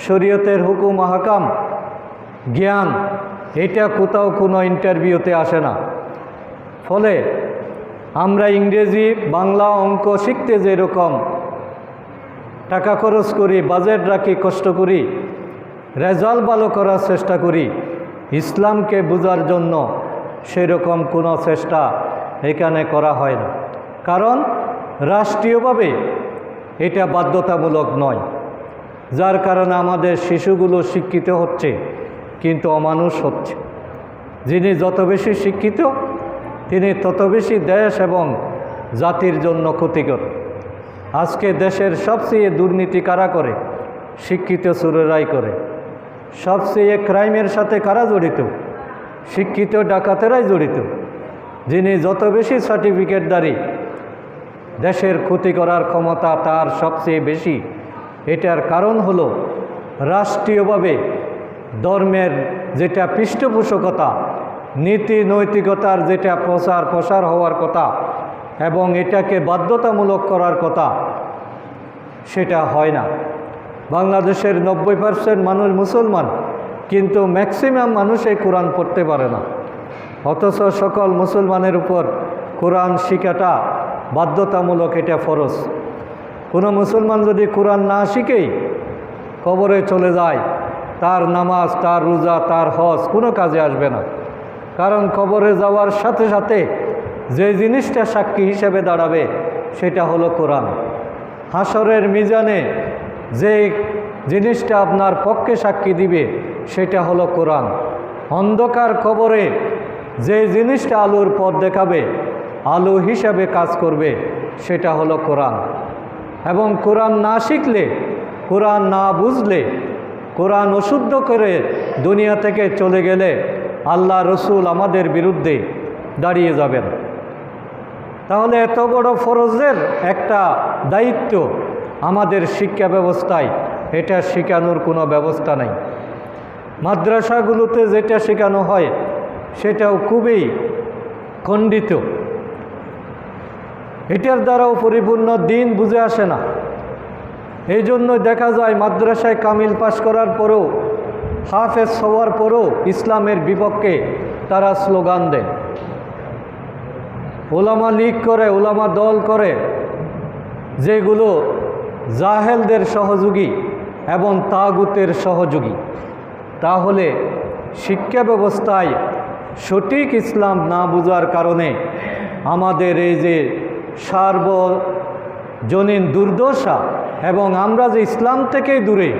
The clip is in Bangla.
শরীয়তের হুকুম আহকাম জ্ঞান এটা কোথাও কোনো ইন্টারভিউতে আসে না। ফলে আমরা ইংরেজি বাংলা অঙ্ক শিখতে যেরকম টাকা খরচ করি, বাজেট রাখি, কষ্ট করি, রেজাল্ট ভালো করার চেষ্টা করি, ইসলামকে বোঝার জন্য সেরকম কোনো চেষ্টা এখানে করা হয় না। কারণ রাষ্ট্রীয়ভাবে এটা বাধ্যতামূলক নয়, যার কারণে আমাদের শিশুগুলো শিক্ষিত হচ্ছে কিন্তু অমানুষ হচ্ছে। যিনি যত বেশি শিক্ষিত তিনি তত বেশি দেশ এবং জাতির জন্য ক্ষতিকর। আজকে দেশের সবচেয়ে দুর্নীতি কারা করে? শিক্ষিত চোরেরাই করে। সবচেয়ে ক্রাইমের সাথে কারা জড়িত? শিক্ষিত ডাকাতেরাই জড়িত। যিনি যত বেশি সার্টিফিকেটধারী দেশের ক্ষতি করার ক্ষমতা তার সবচেয়ে বেশি। এটার কারণ হলো রাষ্ট্রীয়ভাবে ধর্মের যেটা পৃষ্ঠপোষকতা, নীতি নৈতিকতার যেটা প্রসার হওয়ার কথা এবং এটাকে বাধ্যতামূলক করার কথা সেটা হয় না। বাংলাদেশের 90% মানুষ মুসলমান, কিন্তু ম্যাক্সিমাম মানুষ এই কোরআন পড়তে পারে না। অথচ সকল মুসলমানের উপর কোরআন শিখাটা বাধ্যতামূলক, এটা ফরজ। কোনো মুসলমান যদি কোরআন না শিখেই কবরে চলে যায়, তার নামাজ, তার রোজা, তার হজ কোনো কাজে আসবে না। কারণ কবরে যাওয়ার সাথে সাথে যে জিনিসটা সাক্ষী হিসেবে দাঁড়াবে সেটা হলো কোরআন। হাসরের মিজানে যে জিনিসটা আপনার পক্ষে সাক্ষী দিবে সেটা হলো কোরআন। অন্ধকার কবরে যে জিনিসটা আলোর পথ দেখাবে, আলো হিসাবে কাজ করবে, সেটা হলো কোরআন। এবং কোরআন না শিখলে, কোরআন না বুঝলে, কোরআন অশুদ্ধ করে দুনিয়া থেকে চলে গেলে আল্লাহ রসুল আমাদের বিরুদ্ধে দাঁড়িয়ে যাবেন। তাহলে এত বড় ফরজের একটা দায়িত্ব আমাদের শিক্ষা ব্যবস্থায়, এটা শেখানোর কোনো ব্যবস্থা নেই। মাদ্রাসাগুলোতে যেটা শেখানো হয় সেটাও খুবই খণ্ডিত। এটার দ্বারাও পরিপূর্ণ দিন বুঝে আসে না। এই জন্য দেখা যায় মাদ্রাসায় কামিল পাশ করার পরেও, হাফেজ হওয়ার পরেও ইসলামের বিপক্ষে তারা স্লোগান দেয়, ওলামা লীগ করে, ওলামা দল করে, যেগুলো জাহেলদের সহযোগী এবং তাগুতের সহযোগী। তাহলে শিক্ষা ব্যবস্থায় সঠিক ইসলাম না বোঝার কারণে আমাদের এই যে সার্বজনীন দুর্দশা এবং আমরা যে ইসলাম থেকেই দূরে